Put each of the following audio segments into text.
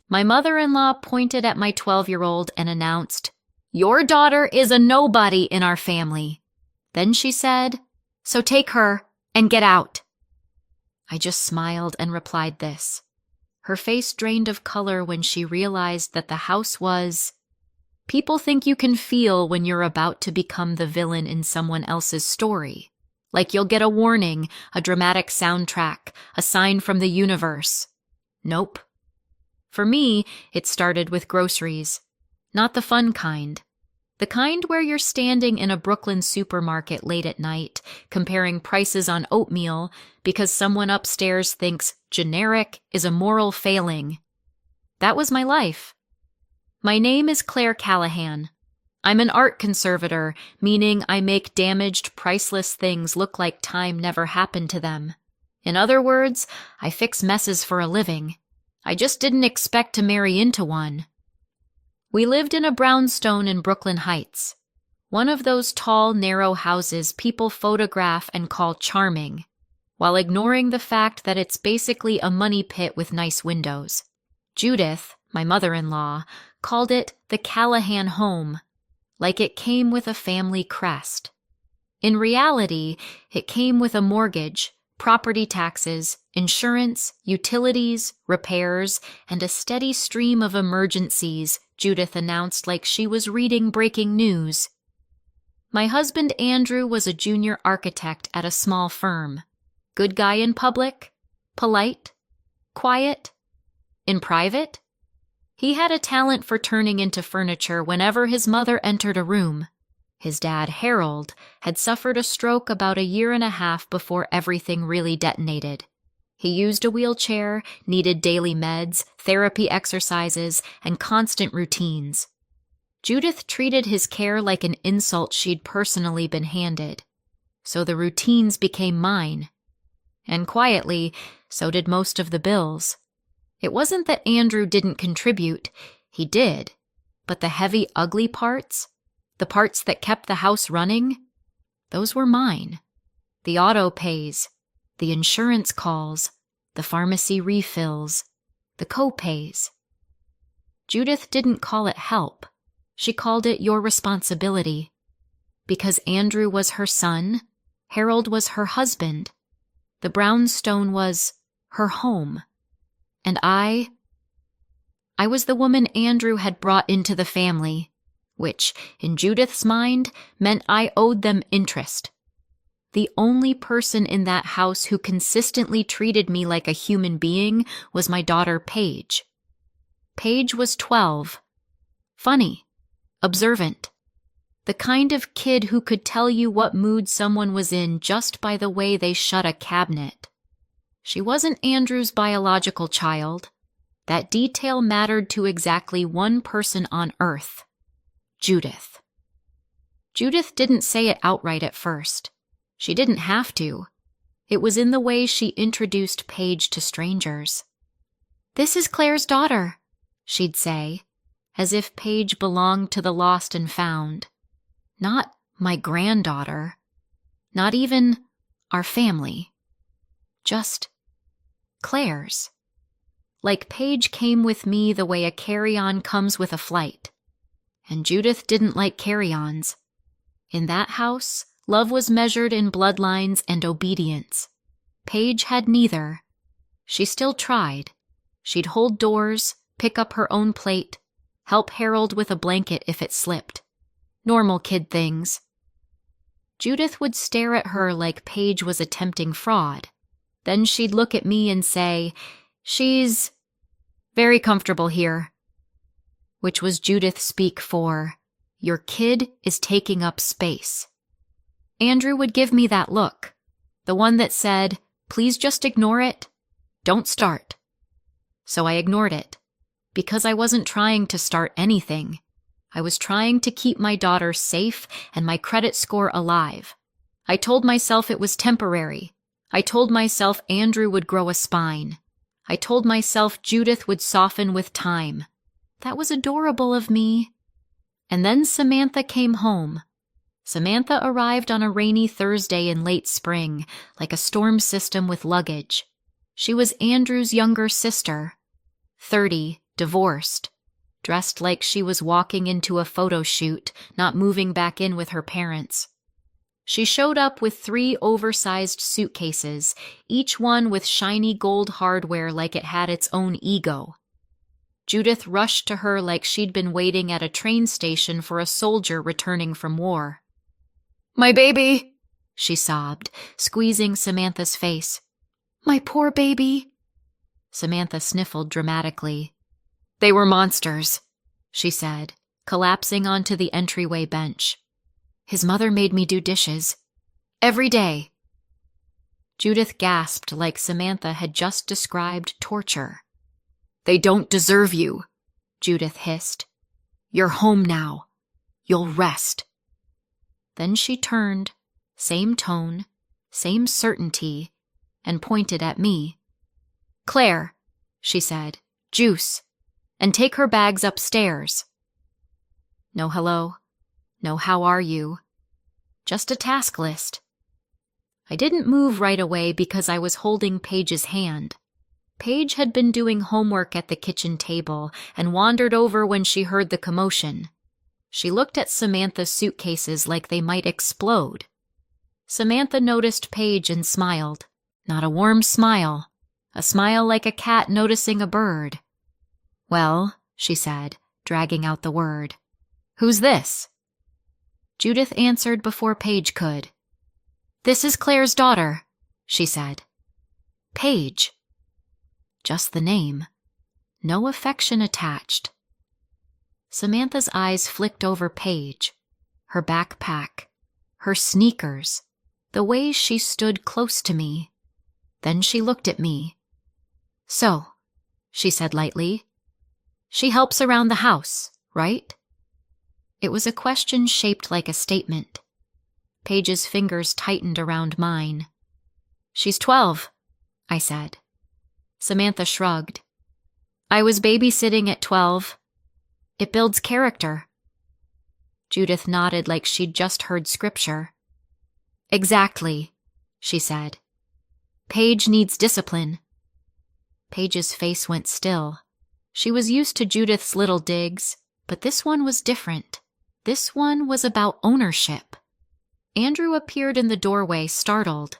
My mother-in-law pointed at my 12-year-old and announced, "Your daughter is a nobody in our family." Then she said, "So take her and get out." I just smiled and replied this. Her face drained of color when she realized that the house was... People think you can feel when you're about to become the villain in someone else's story. Like you'll get a warning, a dramatic soundtrack, a sign from the universe. Nope. For me, it started with groceries. Not the fun kind. The kind where you're standing in a Brooklyn supermarket late at night, comparing prices on oatmeal because someone upstairs thinks generic is a moral failing. That was my life. My name is Claire Callahan. I'm an art conservator, meaning I make damaged, priceless things look like time never happened to them. In other words, I fix messes for a living. I just didn't expect to marry into one. We lived in a brownstone in Brooklyn Heights, one of those tall, narrow houses people photograph and call charming, while ignoring the fact that it's basically a money pit with nice windows. Judith, my mother-in-law, called it the Callahan home, like it came with a family crest. In reality, it came with a mortgage, property taxes, insurance, utilities, repairs, and a steady stream of emergencies, Judith announced like she was reading breaking news. My husband Andrew was a junior architect at a small firm. Good guy in public, polite, quiet. In private, he had a talent for turning into furniture whenever his mother entered a room. His dad, Harold, had suffered a stroke about a year and a half before everything really detonated. He used a wheelchair, needed daily meds, therapy exercises, and constant routines. Judith treated his care like an insult she'd personally been handed. So the routines became mine. And quietly, so did most of the bills. It wasn't that Andrew didn't contribute. He did. But the heavy, ugly parts, the parts that kept the house running, those were mine. The auto pays, the insurance calls, the pharmacy refills, the co-pays. Judith didn't call it help. She called it your responsibility. Because Andrew was her son, Harold was her husband. The brownstone was her home. And I was the woman Andrew had brought into the family, which, in Judith's mind, meant I owed them interest. The only person in that house who consistently treated me like a human being was my daughter Paige. Paige was 12. Funny. Observant. The kind of kid who could tell you what mood someone was in just by the way they shut a cabinet. She wasn't Andrew's biological child. That detail mattered to exactly one person on Earth. Judith. Judith didn't say it outright at first. She didn't have to. It was in the way she introduced Paige to strangers. "This is Claire's daughter," she'd say, as if Paige belonged to the lost and found. Not my granddaughter. Not even our family. Just Claire's. Like Paige came with me the way a carry-on comes with a flight. And Judith didn't like carry-ons. In that house, love was measured in bloodlines and obedience. Paige had neither. She still tried. She'd hold doors, pick up her own plate, help Harold with a blanket if it slipped. Normal kid things. Judith would stare at her like Paige was attempting fraud. Then she'd look at me and say, "She's very comfortable here." Which was Judith speak for, "Your kid is taking up space." Andrew would give me that look, the one that said, "Please just ignore it. Don't start." So I ignored it, because I wasn't trying to start anything. I was trying to keep my daughter safe and my credit score alive. I told myself it was temporary. I told myself Andrew would grow a spine. I told myself Judith would soften with time. That was adorable of me. And then Samantha came home. Samantha arrived on a rainy Thursday in late spring, like a storm system with luggage. She was Andrew's younger sister. 30, divorced, dressed like she was walking into a photo shoot, not moving back in with her parents. She showed up with 3 oversized suitcases, each one with shiny gold hardware like it had its own ego. Judith rushed to her like she'd been waiting at a train station for a soldier returning from war. "My baby!" she sobbed, squeezing Samantha's face. "My poor baby!" Samantha sniffled dramatically. "They were monsters," she said, collapsing onto the entryway bench. "His mother made me do dishes. Every day." Judith gasped like Samantha had just described torture. "They don't deserve you," Judith hissed. "You're home now. You'll rest." Then she turned, same tone, same certainty, and pointed at me. "Claire," she said, "juice, and take her bags upstairs." No hello, no how are you, just a task list. I didn't move right away because I was holding Paige's hand. Paige had been doing homework at the kitchen table and wandered over when she heard the commotion. She looked at Samantha's suitcases like they might explode. Samantha noticed Paige and smiled. Not a warm smile, a smile like a cat noticing a bird. "Well," she said, dragging out the word, "who's this?" Judith answered before Paige could. "This is Claire's daughter," she said. "Paige." Just the name. No affection attached. Samantha's eyes flicked over Paige, her backpack, her sneakers, the way she stood close to me. Then she looked at me. "So," she said lightly, "she helps around the house, right?" It was a question shaped like a statement. Paige's fingers tightened around mine. "She's 12, I said. Samantha shrugged. "I was babysitting at 12. It builds character." Judith nodded like she'd just heard scripture. "Exactly," she said. "Paige needs discipline." Paige's face went still. She was used to Judith's little digs, but this one was different. This one was about ownership. Andrew appeared in the doorway, startled.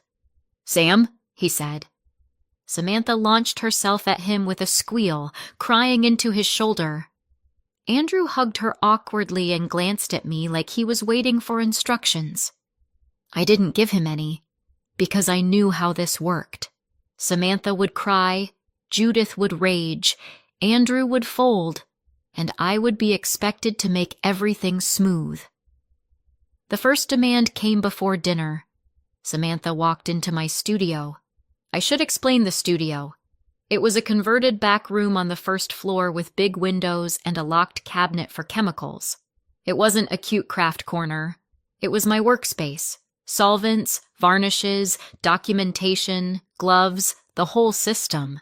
"Sam," he said. Samantha launched herself at him with a squeal, crying into his shoulder. Andrew hugged her awkwardly and glanced at me like he was waiting for instructions. I didn't give him any, because I knew how this worked. Samantha would cry, Judith would rage, Andrew would fold, and I would be expected to make everything smooth. The first demand came before dinner. Samantha walked into my studio. I should explain the studio. It was a converted back room on the first floor with big windows and a locked cabinet for chemicals. It wasn't a cute craft corner. It was my workspace. Solvents, varnishes, documentation, gloves, the whole system.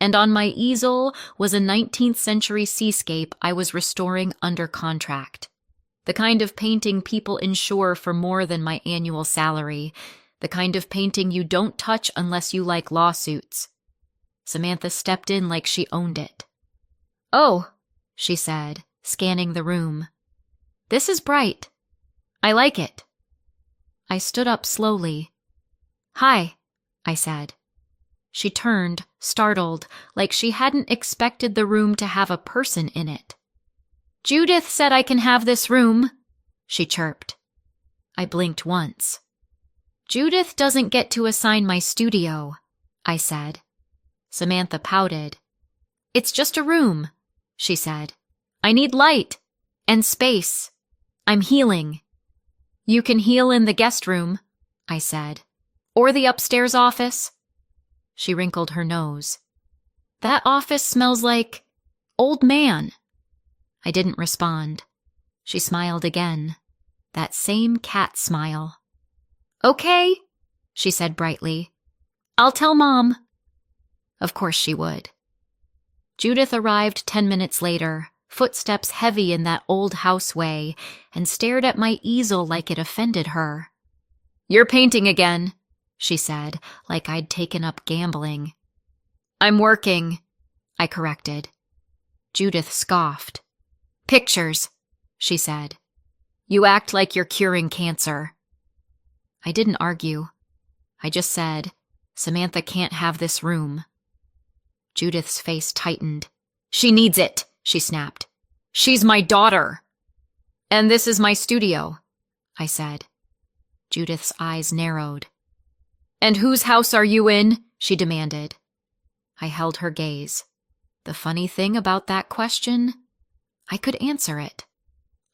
And on my easel was a 19th century seascape I was restoring under contract. The kind of painting people insure for more than my annual salary. The kind of painting you don't touch unless you like lawsuits. Samantha stepped in like she owned it. "Oh," she said, scanning the room. "This is bright. I like it." I stood up slowly. "Hi," I said. She turned, startled, like she hadn't expected the room to have a person in it. "Judith said I can have this room," she chirped. I blinked once. "Judith doesn't get to assign my studio," I said. Samantha pouted. "It's just a room," she said. "I need light and space. I'm healing." "You can heal in the guest room," I said. "Or the upstairs office." She wrinkled her nose. "That office smells like old man." I didn't respond. She smiled again. That same cat smile. "Okay," she said brightly. "I'll tell Mom." Of course she would. Judith arrived 10 minutes later, footsteps heavy in that old house way, and stared at my easel like it offended her. "You're painting again," she said, like I'd taken up gambling. "I'm working," I corrected. Judith scoffed. "Pictures," she said. "You act like you're curing cancer." I didn't argue. I just said, "Samantha can't have this room." Judith's face tightened. "She needs it," she snapped. "She's my daughter." "And this is my studio," I said. Judith's eyes narrowed. "And whose house are you in?" she demanded. I held her gaze. The funny thing about that question, I could answer it.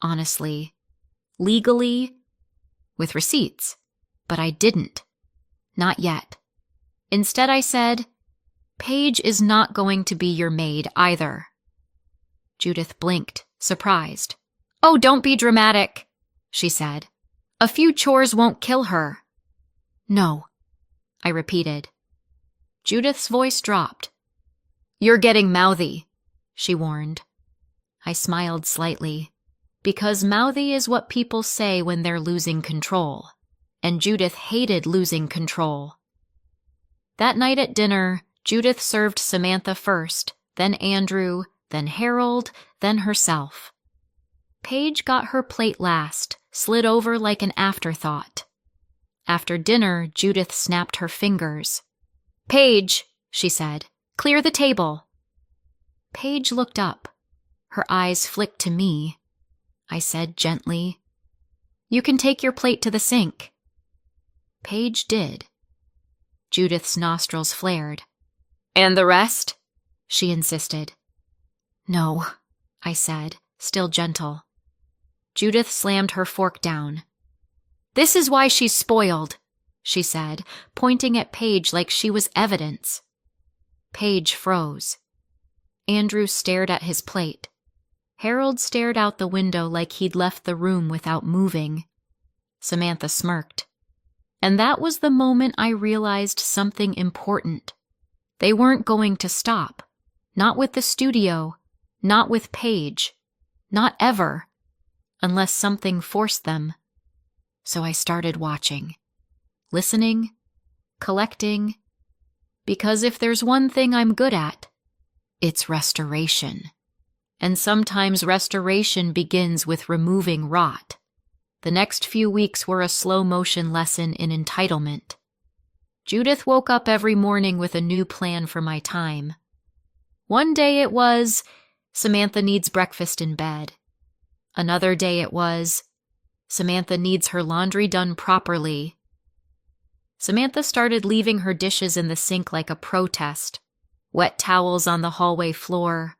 Honestly. Legally. With receipts. But I didn't. Not yet. Instead I said, "Paige is not going to be your maid either." Judith blinked, surprised. "Oh, don't be dramatic," she said. "A few chores won't kill her." "No," I repeated. Judith's voice dropped. "You're getting mouthy," she warned. I smiled slightly, because mouthy is what people say when they're losing control, and Judith hated losing control. That night at dinner, Judith served Samantha first, then Andrew, then Harold, then herself. Paige got her plate last, slid over like an afterthought. After dinner, Judith snapped her fingers. "Paige," she said, "clear the table." Paige looked up. Her eyes flicked to me. I said gently, "You can take your plate to the sink." Paige did. Judith's nostrils flared. "And the rest?" she insisted. "No," I said, still gentle. Judith slammed her fork down. "This is why she's spoiled," she said, pointing at Paige like she was evidence. Paige froze. Andrew stared at his plate. Harold stared out the window like he'd left the room without moving. Samantha smirked. And that was the moment I realized something important. They weren't going to stop. Not with the studio. Not with Paige. Not ever. Unless something forced them. So I started watching. Listening. Collecting. Because if there's one thing I'm good at, it's restoration. And sometimes restoration begins with removing rot. The next few weeks were a slow-motion lesson in entitlement. Judith woke up every morning with a new plan for my time. One day it was, Samantha needs breakfast in bed. Another day it was, Samantha needs her laundry done properly. Samantha started leaving her dishes in the sink like a protest. Wet towels on the hallway floor.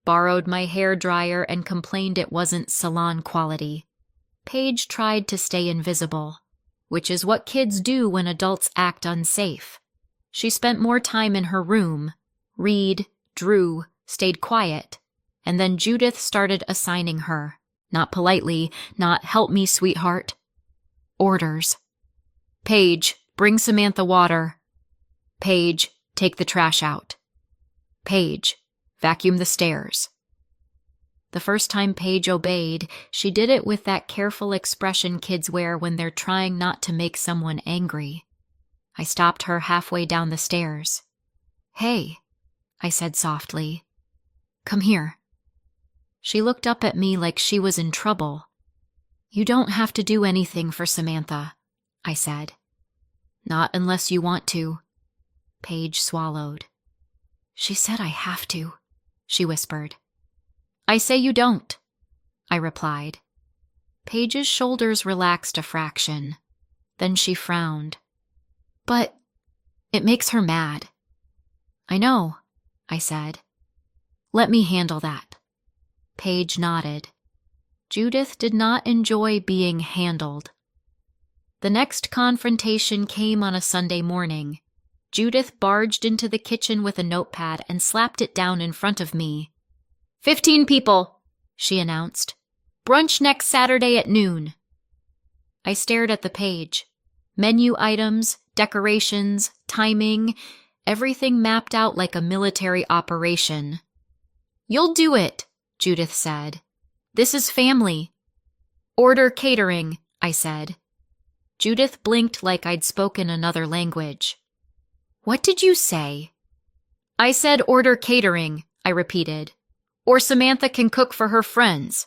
Borrowed my hairdryer and complained it wasn't salon quality. Paige tried to stay invisible, which is what kids do when adults act unsafe. She spent more time in her room, read, drew, stayed quiet, and then Judith started assigning her, not politely, not "help me, sweetheart," orders. "Paige, bring Samantha water." "Paige, take the trash out." "Paige, vacuum the stairs." The first time Paige obeyed, she did it with that careful expression kids wear when they're trying not to make someone angry. I stopped her halfway down the stairs. "Hey," I said softly. "Come here." She looked up at me like she was in trouble. "You don't have to do anything for Samantha," I said. "Not unless you want to." Paige swallowed. "She said I have to," she whispered. "I say you don't," I replied. Paige's shoulders relaxed a fraction. Then she frowned. "But it makes her mad." "I know," I said. "Let me handle that." Paige nodded. Judith did not enjoy being handled. The next confrontation came on a Sunday morning. Judith barged into the kitchen with a notepad and slapped it down in front of me. 15 people, she announced. "Brunch next Saturday at noon." I stared at the page. Menu items, decorations, timing, everything mapped out like a military operation. "You'll do it," Judith said. "This is family." "Order catering," I said. Judith blinked like I'd spoken another language. "What did you say?" "I said order catering," I repeated. Or Samantha can cook for her friends."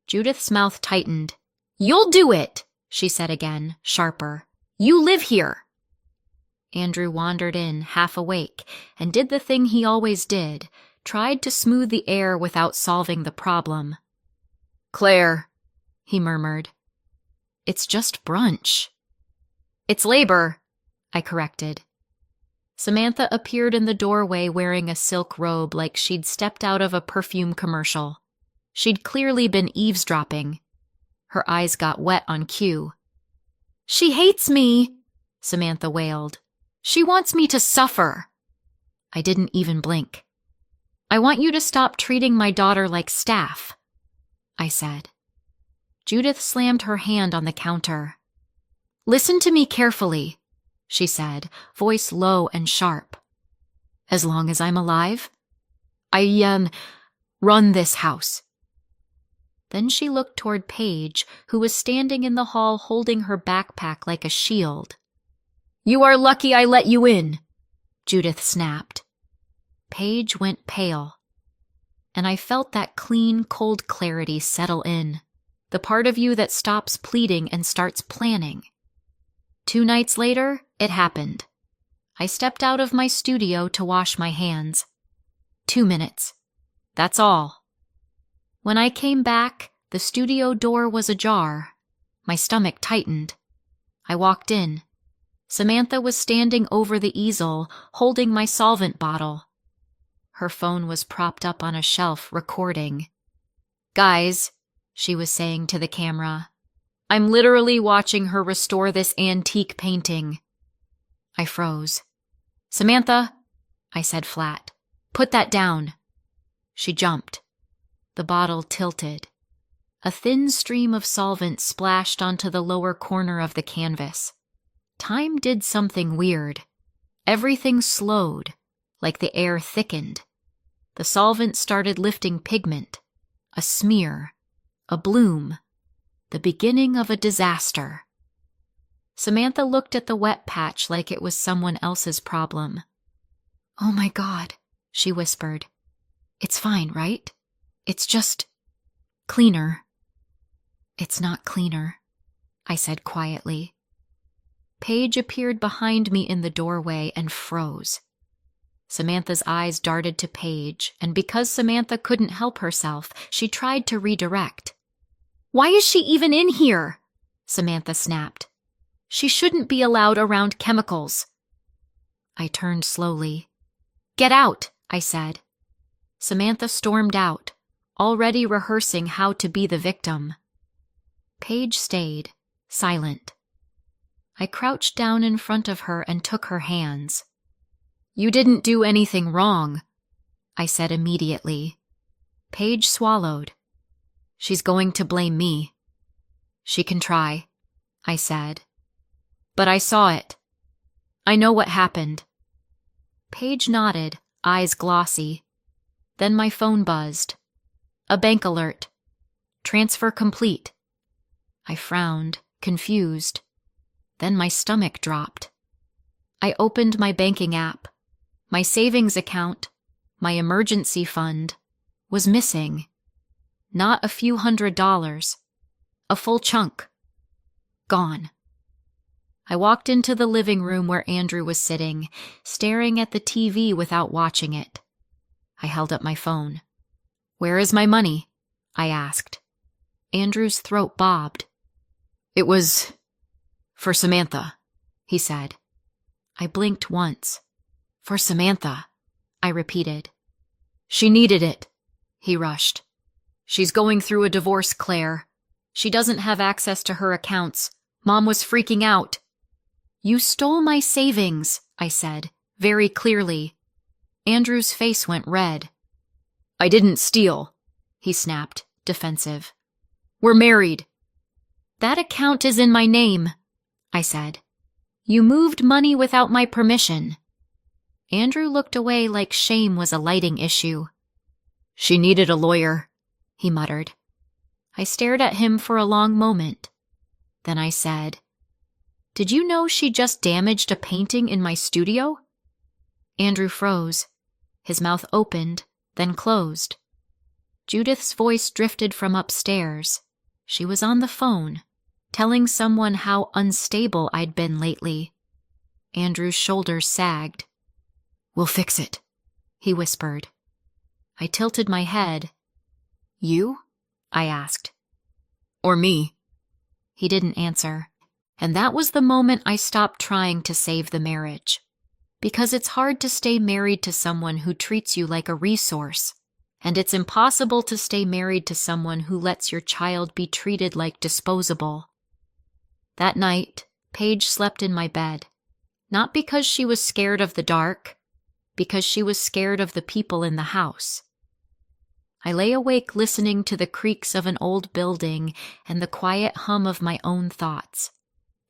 Judith's mouth tightened. "You'll do it," she said again, sharper. "You live here." Andrew wandered in, half awake, and did the thing he always did, tried to smooth the air without solving the problem. "Claire," he murmured. "It's just brunch." "It's labor," I corrected. Samantha appeared in the doorway wearing a silk robe like she'd stepped out of a perfume commercial. She'd clearly been eavesdropping. Her eyes got wet on cue. "She hates me," Samantha wailed. "She wants me to suffer." I didn't even blink. "I want you to stop treating my daughter like staff," I said. Judith slammed her hand on the counter. "Listen to me carefully," she said, voice low and sharp. "As long as I'm alive, I run this house." Then she looked toward Paige, who was standing in the hall holding her backpack like a shield. "You are lucky I let you in," Judith snapped. Paige went pale, and I felt that clean, cold clarity settle in, the part of you that stops pleading and starts planning. 2 nights later, it happened. I stepped out of my studio to wash my hands. 2 minutes. That's all. When I came back, the studio door was ajar. My stomach tightened. I walked in. Samantha was standing over the easel, holding my solvent bottle. Her phone was propped up on a shelf, recording. "Guys," she was saying to the camera, "I'm literally watching her restore this antique painting." I froze. "Samantha," I said flat, "put that down." She jumped. The bottle tilted. A thin stream of solvent splashed onto the lower corner of the canvas. Time did something weird. Everything slowed, like the air thickened. The solvent started lifting pigment. A smear. A bloom. The beginning of a disaster. Samantha looked at the wet patch like it was someone else's problem. "Oh my God," she whispered. "It's fine, right? It's just cleaner." "It's not cleaner," I said quietly. Paige appeared behind me in the doorway and froze. Samantha's eyes darted to Paige, and because Samantha couldn't help herself, she tried to redirect. "Why is she even in here?" Samantha snapped. "She shouldn't be allowed around chemicals." I turned slowly. "Get out," I said. Samantha stormed out, already rehearsing how to be the victim. Paige stayed, silent. I crouched down in front of her and took her hands. "You didn't do anything wrong," I said immediately. Paige swallowed. "She's going to blame me." "She can try," I said. "But I saw it. I know what happened." Paige nodded, eyes glossy. Then my phone buzzed. A bank alert. Transfer complete. I frowned, confused. Then my stomach dropped. I opened my banking app. My savings account, my emergency fund, was missing. Not a few $100s. A full chunk. Gone. I walked into the living room where Andrew was sitting, staring at the TV without watching it. I held up my phone. "Where is my money?" I asked. Andrew's throat bobbed. "It was for Samantha," he said. I blinked once. "For Samantha," I repeated. "She needed it," he rushed. "She's going through a divorce, Claire. She doesn't have access to her accounts. Mom was freaking out." "You stole my savings," I said, very clearly. Andrew's face went red. "I didn't steal," he snapped, defensive. "We're married." "That account is in my name," I said. "You moved money without my permission." Andrew looked away like shame was a lighting issue. "She needed a lawyer," he muttered. I stared at him for a long moment. Then I said, "Did you know she just damaged a painting in my studio?" Andrew froze. His mouth opened, then closed. Judith's voice drifted from upstairs. She was on the phone, telling someone how unstable I'd been lately. Andrew's shoulders sagged. "We'll fix it," he whispered. I tilted my head. "You?" I asked. "Or me?" He didn't answer. And that was the moment I stopped trying to save the marriage. Because it's hard to stay married to someone who treats you like a resource, and it's impossible to stay married to someone who lets your child be treated like disposable. That night, Paige slept in my bed, not because she was scared of the dark, because she was scared of the people in the house. I lay awake listening to the creaks of an old building and the quiet hum of my own thoughts.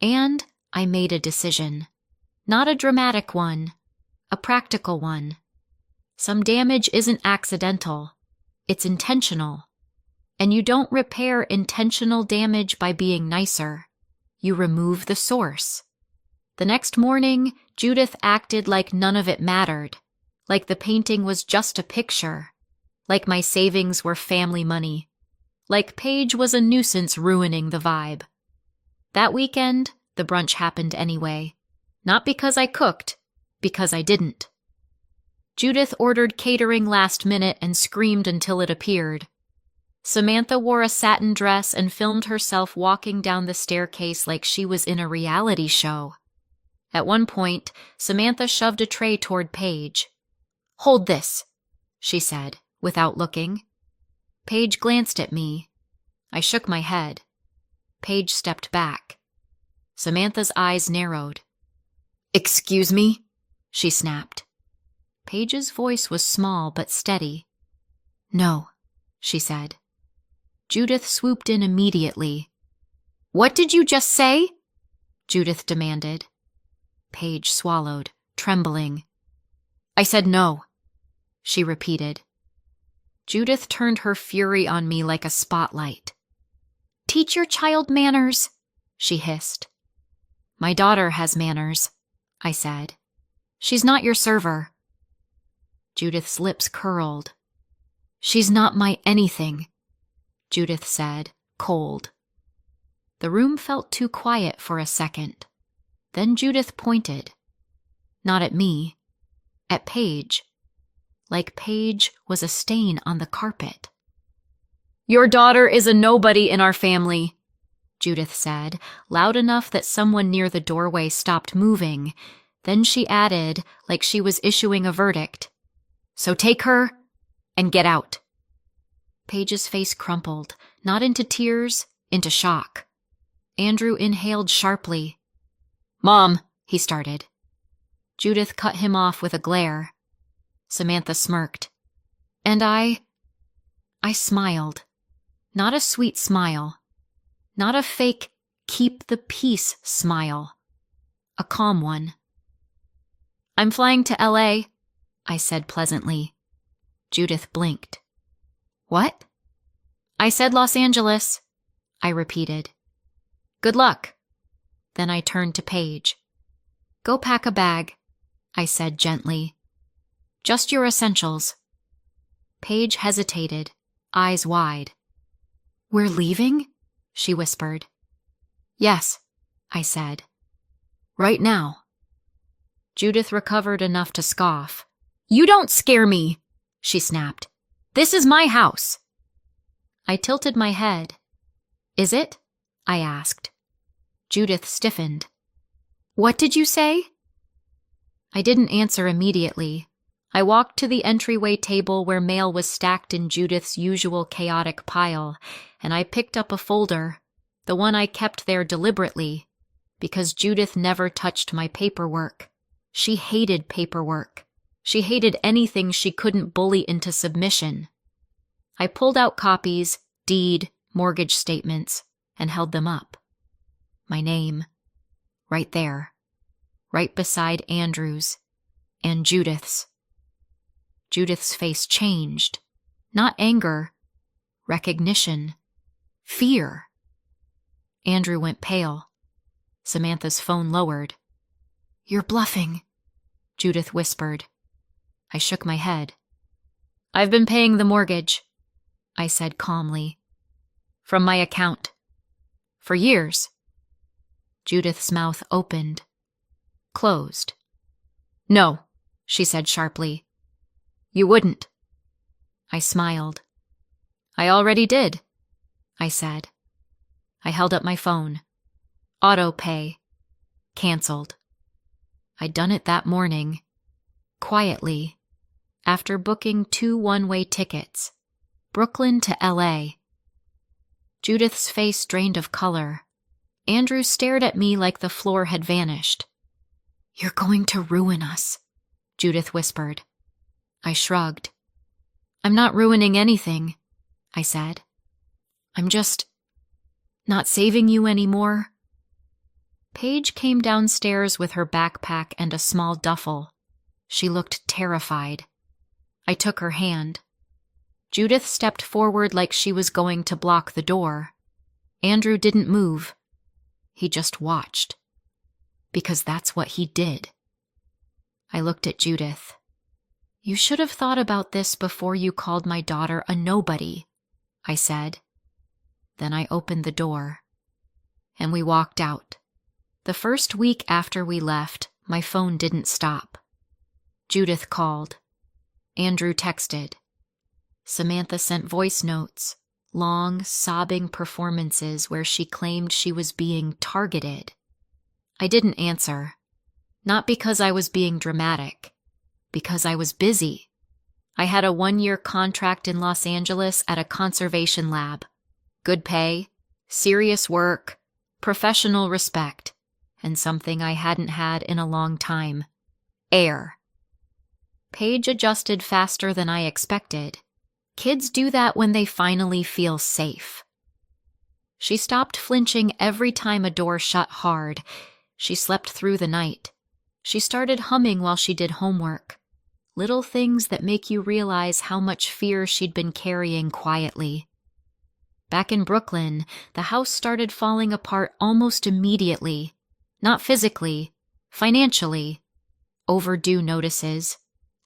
And I made a decision. Not a dramatic one, a practical one. Some damage isn't accidental, it's intentional. And you don't repair intentional damage by being nicer. You remove the source. The next morning, Judith acted like none of it mattered, like the painting was just a picture, like my savings were family money, like Paige was a nuisance ruining the vibe. That weekend, the brunch happened anyway. Not because I cooked, because I didn't. Judith ordered catering last minute and screamed until it appeared. Samantha wore a satin dress and filmed herself walking down the staircase like she was in a reality show. At one point, Samantha shoved a tray toward Paige. "Hold this," she said, without looking. Paige glanced at me. I shook my head. Paige stepped back. Samantha's eyes narrowed. "Excuse me?" she snapped. Paige's voice was small but steady. "No," she said. Judith swooped in immediately. "What did you just say?" Judith demanded. Paige swallowed, trembling. "I said no," she repeated. Judith turned her fury on me like a spotlight. "Teach your child manners," she hissed. "My daughter has manners," I said. "She's not your server." Judith's lips curled. "She's not my anything," Judith said, cold. The room felt too quiet for a second. Then Judith pointed. Not at me, at Paige. Like Paige was a stain on the carpet. "Your daughter is a nobody in our family," Judith said, loud enough that someone near the doorway stopped moving. Then she added, like she was issuing a verdict, "So take her and get out." Paige's face crumpled, not into tears, into shock. Andrew inhaled sharply. "Mom," he started. Judith cut him off with a glare. Samantha smirked. And I smiled. Not a sweet smile. Not a fake, keep the peace smile. A calm one. "I'm flying to LA, I said pleasantly. Judith blinked. "What?" "I said Los Angeles," I repeated. "Good luck." Then I turned to Paige. "Go pack a bag," I said gently. "Just your essentials." Paige hesitated, eyes wide. "We're leaving?" she whispered. "Yes," I said. "Right now." Judith recovered enough to scoff. "You don't scare me," she snapped. "This is my house." I tilted my head. "Is it?" I asked. Judith stiffened. "What did you say?" I didn't answer immediately. I walked to the entryway table where mail was stacked in Judith's usual chaotic pile, and I picked up a folder, the one I kept there deliberately, because Judith never touched my paperwork. She hated paperwork. She hated anything she couldn't bully into submission. I pulled out copies, deed, mortgage statements, and held them up. My name, right there, right beside Andrew's, and Judith's. Judith's face changed. Not anger, recognition, fear. Andrew went pale. Samantha's phone lowered. "You're bluffing," Judith whispered. I shook my head. I've been paying the mortgage, I said calmly. From my account. For years. Judith's mouth opened. Closed. No, she said sharply. You wouldn't. I smiled. I already did, I said. I held up my phone. Auto pay. Canceled. I'd done it that morning. Quietly. After booking 2 one-way tickets. Brooklyn to LA. Judith's face drained of color. Andrew stared at me like the floor had vanished. You're going to ruin us, Judith whispered. I shrugged. I'm not ruining anything, I said. I'm just not saving you anymore. Paige came downstairs with her backpack and a small duffel. She looked terrified. I took her hand. Judith stepped forward like she was going to block the door. Andrew didn't move. He just watched. Because that's what he did. I looked at Judith. You should have thought about this before you called my daughter a nobody, I said. Then I opened the door. And we walked out. The first week after we left, my phone didn't stop. Judith called. Andrew texted. Samantha sent voice notes, long, sobbing performances where she claimed she was being targeted. I didn't answer. Not because I was being dramatic. Because I was busy. I had a 1-year contract in Los Angeles at a conservation lab. Good pay, serious work, professional respect, and something I hadn't had in a long time. Air. Paige adjusted faster than I expected. Kids do that when they finally feel safe. She stopped flinching every time a door shut hard. She slept through the night. She started humming while she did homework. Little things that make you realize how much fear she'd been carrying quietly. Back in Brooklyn, the house started falling apart almost immediately. Not physically, financially. Overdue notices,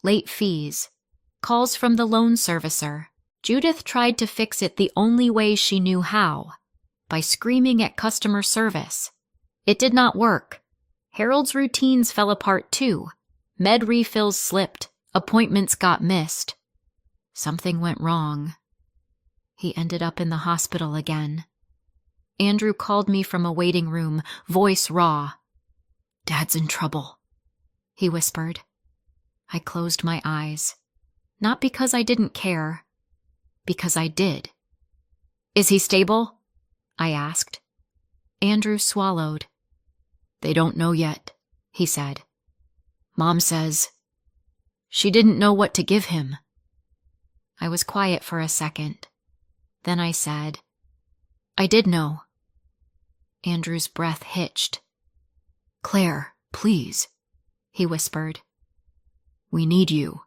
late fees, calls from the loan servicer. Judith tried to fix it the only way she knew how, by screaming at customer service. It did not work. Harold's routines fell apart too. Med refills slipped. Appointments got missed. Something went wrong. He ended up in the hospital again. Andrew called me from a waiting room, voice raw. Dad's in trouble, he whispered. I closed my eyes. Not because I didn't care. Because I did. Is he stable? I asked. Andrew swallowed. They don't know yet, he said. Mom says she didn't know what to give him. I was quiet for a second. Then I said, I did know. Andrew's breath hitched. Claire, please, he whispered. We need you.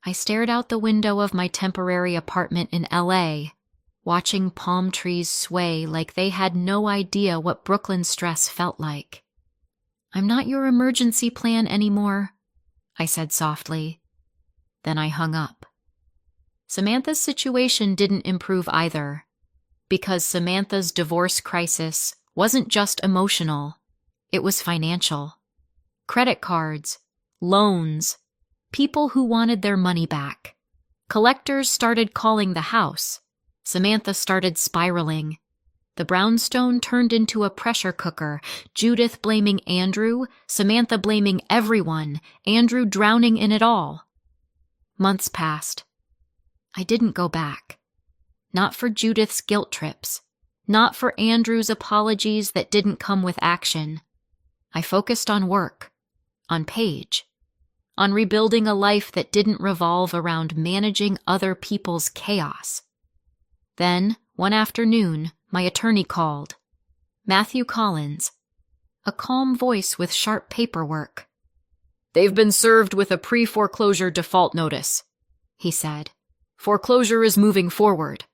I stared out the window of my temporary apartment in LA, watching palm trees sway like they had no idea what Brooklyn stress felt like. I'm not your emergency plan anymore, I said softly. Then I hung up. Samantha's situation didn't improve either, because Samantha's divorce crisis wasn't just emotional, it was financial. Credit cards, loans, people who wanted their money back. Collectors started calling the house. Samantha started spiraling. The brownstone turned into a pressure cooker, Judith blaming Andrew, Samantha blaming everyone, Andrew drowning in it all. Months passed. I didn't go back. Not for Judith's guilt trips. Not for Andrew's apologies that didn't come with action. I focused on work, on Paige, on rebuilding a life that didn't revolve around managing other people's chaos. Then, one afternoon, my attorney called. Matthew Collins. A calm voice with sharp paperwork. They've been served with a pre-foreclosure default notice, he said. Foreclosure is moving forward.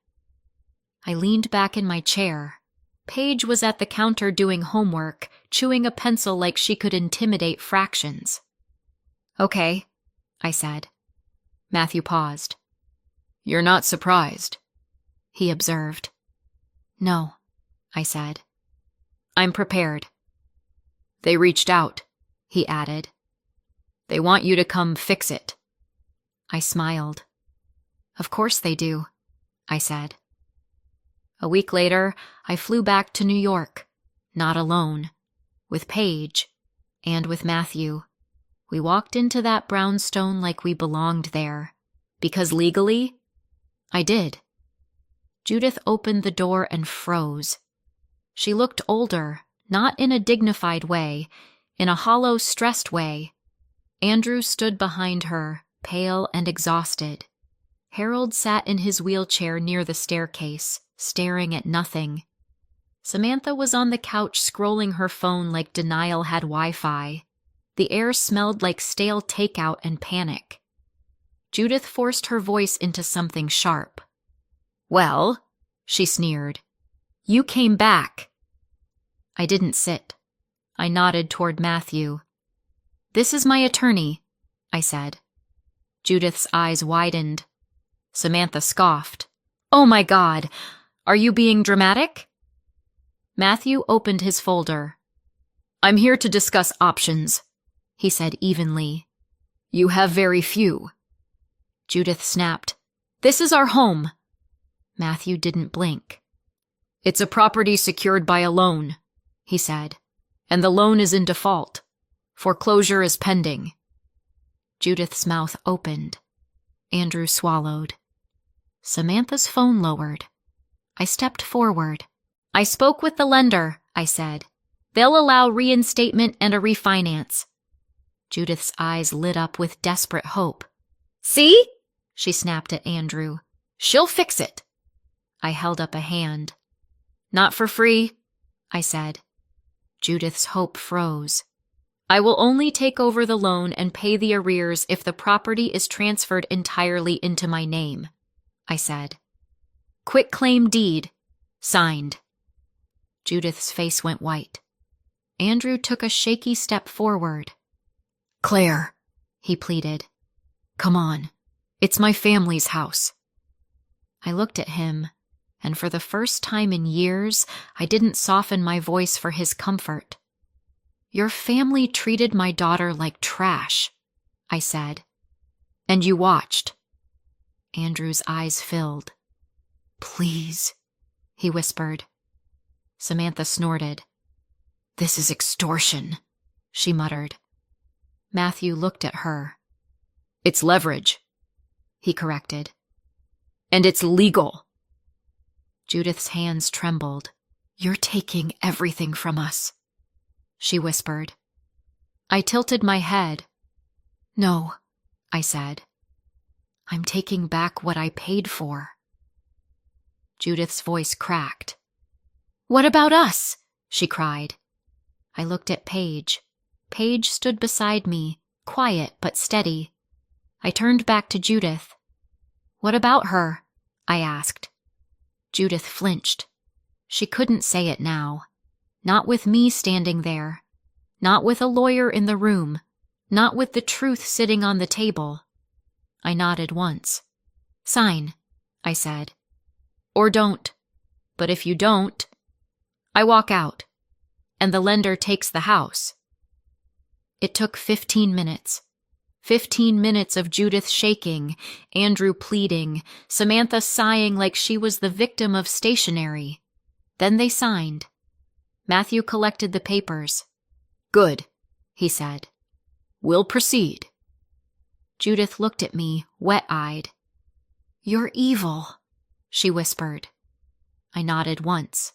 I leaned back in my chair. Paige was at the counter doing homework, chewing a pencil like she could intimidate fractions. Okay, I said. Matthew paused. "You're not surprised," he observed. "No," I said. "I'm prepared." "They reached out," he added. "They want you to come fix it." I smiled. "Of course they do," I said. A week later, I flew back to New York, not alone, with Paige and with Matthew. We walked into that brownstone like we belonged there, because legally, I did. Judith opened the door and froze. She looked older, not in a dignified way, in a hollow, stressed way. Andrew stood behind her, pale and exhausted. Harold sat in his wheelchair near the staircase, staring at nothing. Samantha was on the couch scrolling her phone like denial had Wi-Fi. The air smelled like stale takeout and panic. Judith forced her voice into something sharp. "Well," she sneered, "you came back." I didn't sit. I nodded toward Matthew. "This is my attorney," I said. Judith's eyes widened. Samantha scoffed. "Oh my God! Are you being dramatic?" Matthew opened his folder. "I'm here to discuss options," he said evenly. "You have very few." Judith snapped. "This is our home." Matthew didn't blink. "It's a property secured by a loan," he said, "and the loan is in default. Foreclosure is pending." Judith's mouth opened. Andrew swallowed. Samantha's phone lowered. I stepped forward. "I spoke with the lender," I said. "They'll allow reinstatement and a refinance." Judith's eyes lit up with desperate hope. "See?" she snapped at Andrew. "She'll fix it." I held up a hand. "Not for free," I said. Judith's hope froze. "I will only take over the loan and pay the arrears if the property is transferred entirely into my name," I said. "Quitclaim deed. Signed." Judith's face went white. Andrew took a shaky step forward. "Claire," he pleaded. "Come on. It's my family's house." I looked at him, and for the first time in years, I didn't soften my voice for his comfort. "Your family treated my daughter like trash," I said. "And you watched." Andrew's eyes filled. "Please," he whispered. Samantha snorted. "This is extortion," she muttered. Matthew looked at her. "It's leverage," he corrected. "And it's legal." Judith's hands trembled. "You're taking everything from us," she whispered. I tilted my head. "No," I said. "I'm taking back what I paid for." Judith's voice cracked. "What about us?" she cried. I looked at Paige. Paige stood beside me, quiet but steady. I turned back to Judith. "What about her?" I asked. Judith flinched. She couldn't say it now. Not with me standing there. Not with a lawyer in the room. Not with the truth sitting on the table. I nodded once. "Sign," I said. "Or don't. But if you don't..." I walk out, and the lender takes the house. It took 15 minutes. 15 minutes of Judith shaking, Andrew pleading, Samantha sighing like she was the victim of stationery. Then they signed. Matthew collected the papers. "Good," he said. "We'll proceed." Judith looked at me, wet-eyed. "You're evil," she whispered. I nodded once.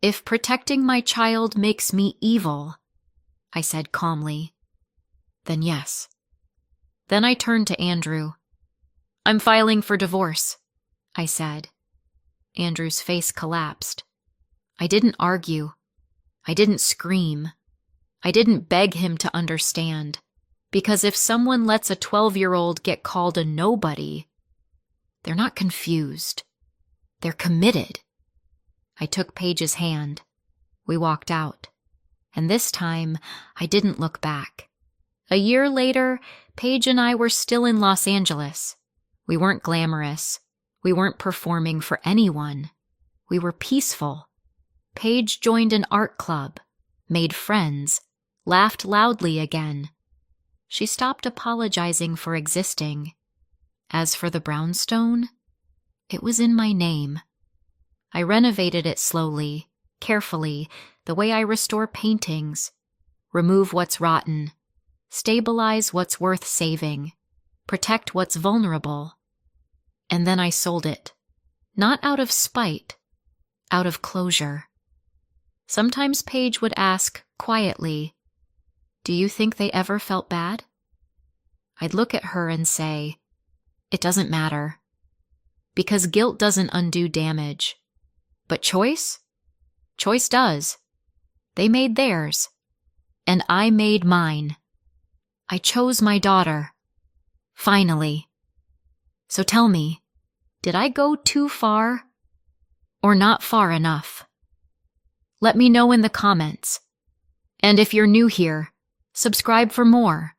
"If protecting my child makes me evil," I said calmly, "then yes." Then I turned to Andrew. "I'm filing for divorce," I said. Andrew's face collapsed. I didn't argue. I didn't scream. I didn't beg him to understand, because if someone lets a 12-year-old get called a nobody, they're not confused. They're committed. I took Paige's hand. We walked out. And this time, I didn't look back. A year later, Paige and I were still in Los Angeles, We weren't glamorous. We weren't performing for anyone. We were peaceful. Paige joined an art club, made friends, laughed loudly again. She stopped apologizing for existing. As for the brownstone, it was in my name. I renovated it slowly, carefully, the way I restore paintings. Remove what's rotten. Stabilize what's worth saving. Protect what's vulnerable. And then I sold it. Not out of spite, out of closure. Sometimes Paige would ask, quietly, "Do you think they ever felt bad?" I'd look at her and say, "It doesn't matter. Because guilt doesn't undo damage. But choice? Choice does. They made theirs. And I made mine. I chose my daughter. Finally. So tell me, did I go too far? Or not far enough? Let me know in the comments. And if you're new here, subscribe for more.